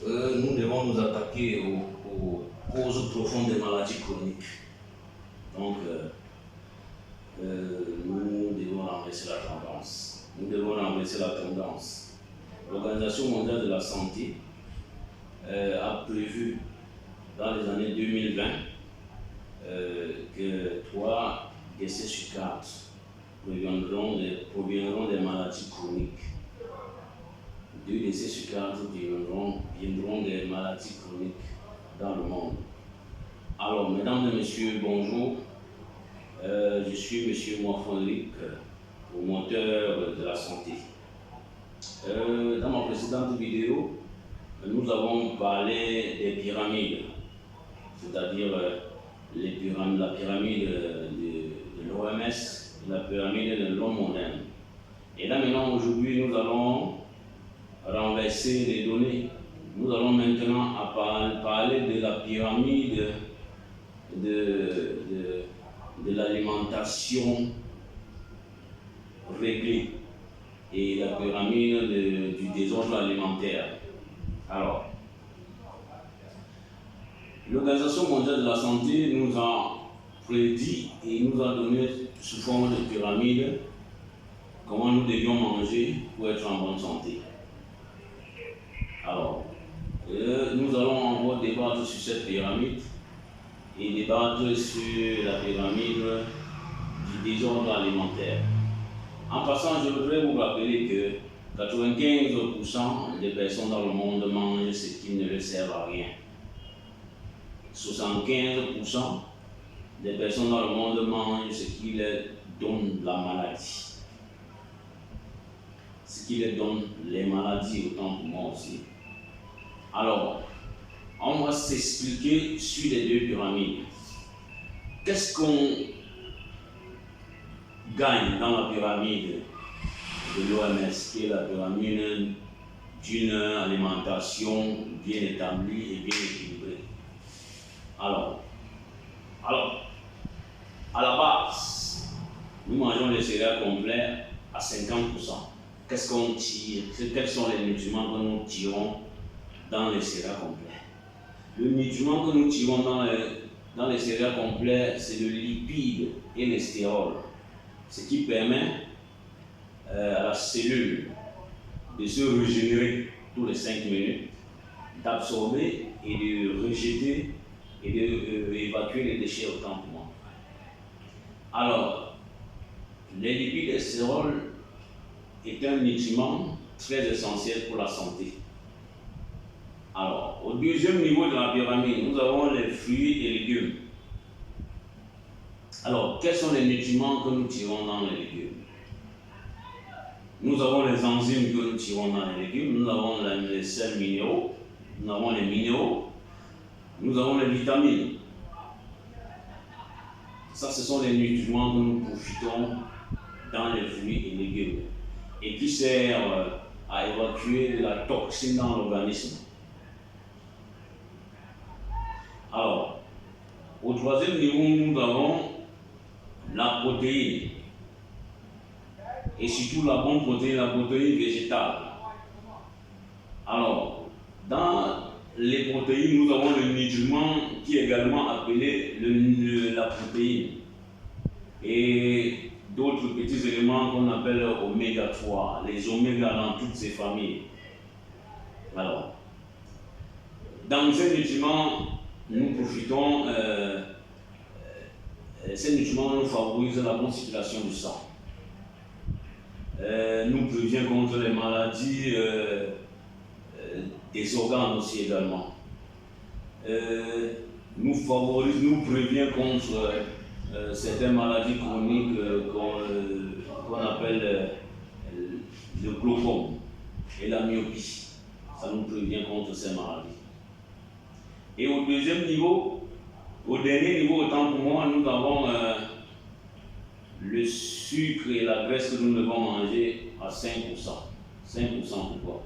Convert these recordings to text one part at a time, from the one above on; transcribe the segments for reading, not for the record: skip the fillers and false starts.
nous devons nous attaquer aux causes profondes des maladies chroniques. Donc, nous devons renverser la tendance. L'Organisation mondiale de la santé a prévu dans les années 2020 que 3 décès sur 4 proviendront des maladies chroniques. 2 décès sur 4 viendront des maladies chroniques dans le monde. Alors, mesdames et messieurs, bonjour. Je suis M. Moafon-Rick, promoteur de la santé. Dans ma précédente vidéo, nous avons parlé des pyramides, c'est-à-dire la pyramide de l'OMS et la pyramide de l'homme moderne. Et là maintenant, aujourd'hui, nous allons renverser les données. Nous allons maintenant parler de la pyramide de l'alimentation réglée et la pyramide du désordre alimentaire. Alors, l'Organisation mondiale de la santé nous a prédit et nous a donné sous forme de pyramide comment nous devions manger pour être en bonne santé. Alors, nous allons encore débattre sur cette pyramide et débattre sur la pyramide du désordre alimentaire. En passant, je voudrais vous rappeler que 95% des personnes dans le monde mangent ce qui ne leur sert à rien. 75% des personnes dans le monde mangent ce qui leur donne la maladie. Ce qui leur donne les maladies, autant pour moi aussi. Alors, on va s'expliquer sur les 2 pyramides. Qu'est-ce qu'on gagne dans la pyramide de l'OMS, qui est la pyramide d'une alimentation bien établie et bien équilibrée? Alors, à la base, nous mangeons les céréales complets à 50%. Qu'est-ce qu'on tire? Quels sont les nutriments que nous tirons dans les céréales complets? Le nutriment que nous tirons dans les céréales complets, c'est le lipide et le stérol, ce qui permet à la cellule de se régénérer tous les 5 minutes, d'absorber et de rejeter et d'évacuer les déchets autant pour moi. Alors, les lipides et le stérol est un nutriment très essentiel pour la santé. Alors, au 2e niveau de la pyramide, nous avons les fruits et légumes. Alors, quels sont les nutriments que nous tirons dans les légumes? Nous avons les enzymes que nous tirons dans les légumes, nous avons les sels minéraux, nous avons les minéraux, nous avons les vitamines. Ça, ce sont les nutriments que nous profitons dans les fruits et légumes et qui servent à évacuer de la toxine dans l'organisme. Alors, au 3e niveau, nous avons la protéine, et surtout la bonne protéine, la protéine végétale. Alors, dans les protéines, nous avons le nutriment qui est également appelé la protéine, et d'autres petits éléments qu'on appelle oméga 3, les oméga dans toutes ces familles. Alors, dans ces nutriments, nous profitons, ces nutriments nous favorisent la bonne circulation du sang, nous prévient contre les maladies des organes aussi également, nous prévient contre certaines maladies chroniques qu'on appelle le glaucome et la myopie. Ça nous prévient contre ces maladies. Et au 2e niveau, au dernier niveau, autant pour moi, nous avons le sucre et la graisse que nous devons manger à 5%. 5% pourquoi?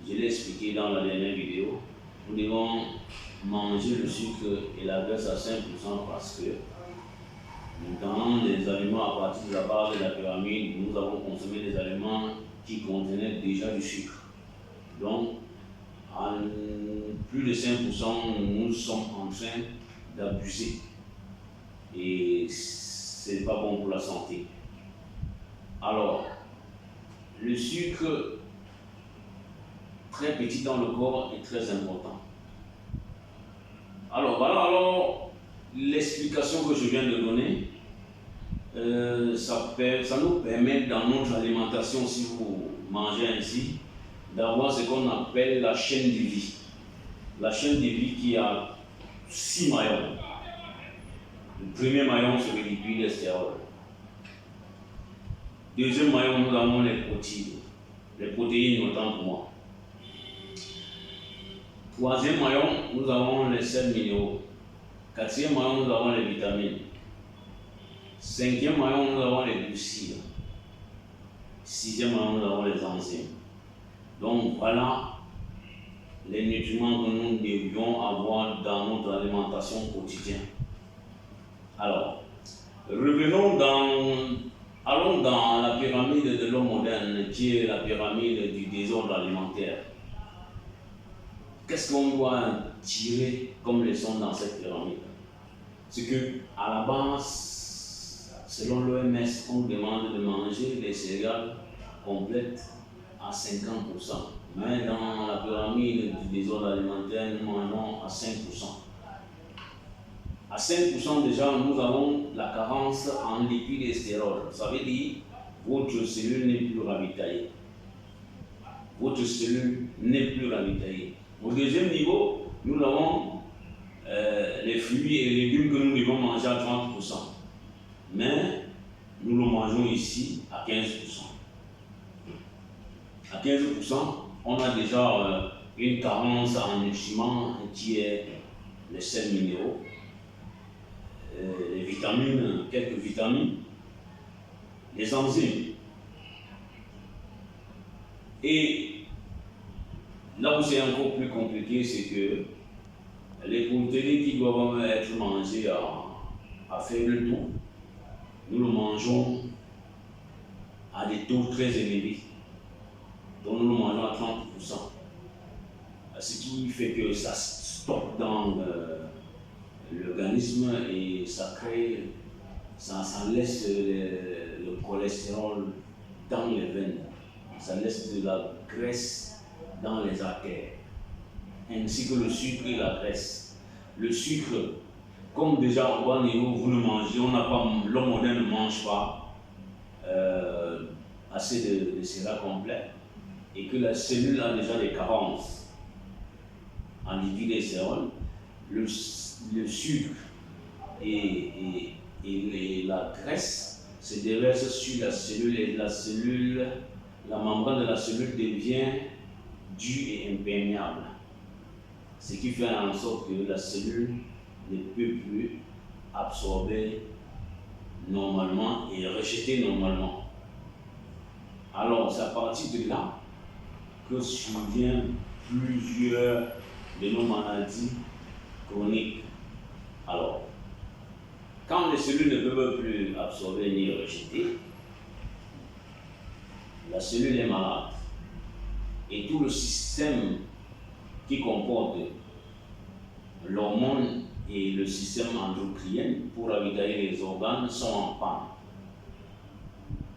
Je l'ai expliqué dans la dernière vidéo. Nous devons manger le sucre et la graisse à 5% parce que dans les aliments à partir de la base de la pyramide, nous avons consommé des aliments qui contenaient déjà du sucre. Donc, en plus de 5%, nous sommes en train d'abuser. Et ce n'est pas bon pour la santé. Alors, le sucre, très petit dans le corps, est très important. Alors, voilà l'explication que je viens de donner. Ça nous permet dans notre alimentation, si vous mangez ainsi, d'avoir ce qu'on appelle la chaîne de vie. La chaîne de vie qui a 6 maillons. Le premier maillon, c'est le lipide et stérols. Deuxième maillon, nous avons les protéines autant pour moi. Troisième maillon, nous avons les sels minéraux. Quatrième maillon, nous avons les vitamines. Cinquième maillon, nous avons les glucides. Sixième maillon, nous avons les enzymes. Donc voilà les nutriments que nous devions avoir dans notre alimentation quotidienne. Alors, allons dans la pyramide de l'homme moderne, qui est la pyramide du désordre alimentaire. Qu'est-ce qu'on doit tirer comme leçon dans cette pyramide? C'est que, à la base, selon l'OMS, on demande de manger des céréales complètes à 50%. Mais dans la pyramide du désordre alimentaire, nous mangeons à 5%. À 5% déjà, nous avons la carence en lipides et stérols. Ça veut dire que votre cellule n'est plus ravitaillée. Votre cellule n'est plus ravitaillée. Au deuxième niveau, nous avons les fruits et les légumes que nous devons manger à 30%. Mais nous le mangeons ici à 15%. À 15%, on a déjà une carence en nutriments qui est les sels minéraux, les vitamines, quelques vitamines, les enzymes. Et là où c'est encore plus compliqué, c'est que les protéines qui doivent être mangées à faible taux, nous le mangeons à des taux très élevés. Donc nous le mangeons à 30%. Ce qui fait que ça stocke dans l'organisme et ça laisse le cholestérol dans les veines. Ça laisse de la graisse dans les artères, ainsi que le sucre et la graisse. Le sucre, comme déjà au bas niveau, vous le mangez, l'homme moderne ne mange pas assez de céréales complètes et que la cellule a déjà des carences en lipides et stérols. Le sucre et la graisse se déversent sur la cellule et la membrane de la cellule devient dure et imperméable. Ce qui fait en sorte que la cellule ne peut plus absorber normalement et rejeter normalement. Alors, c'est à partir de là que surviennent plusieurs de nos maladies chroniques. Alors, quand les cellules ne peuvent plus absorber ni rejeter, la cellule est malade. Et tout le système qui comporte l'hormone et le système endocrinien pour ravitailler les organes sont en panne.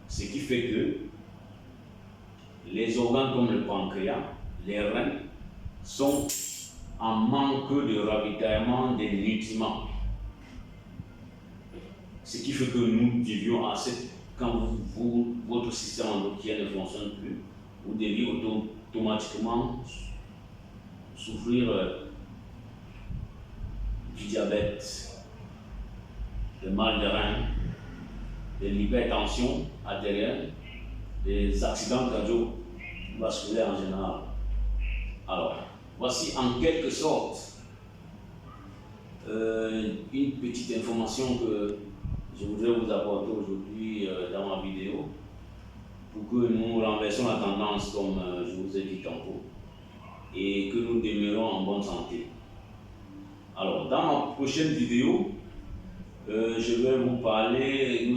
Ce qui fait que les organes comme le pancréas, les reins, sont en manque de ravitaillement des nutriments. Ce qui fait que nous devions quand votre système endocrinien ne fonctionne plus, vous devez automatiquement souffrir du diabète, de mal de rein, de l'hypertension artérielle, des accidents cardiovasculaires en général. Alors, voici en quelque sorte une petite information que je voudrais vous apporter aujourd'hui dans ma vidéo pour que nous renversions la tendance comme je vous ai dit tantôt et que nous demeurons en bonne santé. Alors, dans ma prochaine vidéo, nous allons parler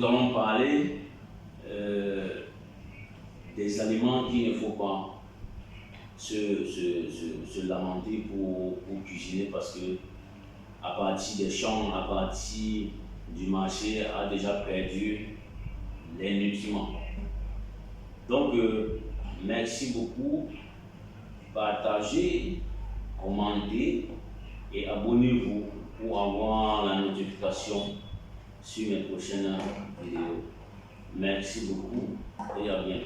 des aliments qu'il ne faut pas se lamenter pour cuisiner parce que à partir des champs, à partir du marché, a déjà perdu les nutriments. Donc, merci beaucoup. Partagez, commentez et abonnez-vous pour avoir la notification sur mes prochaines vidéos. Merci beaucoup et à bientôt.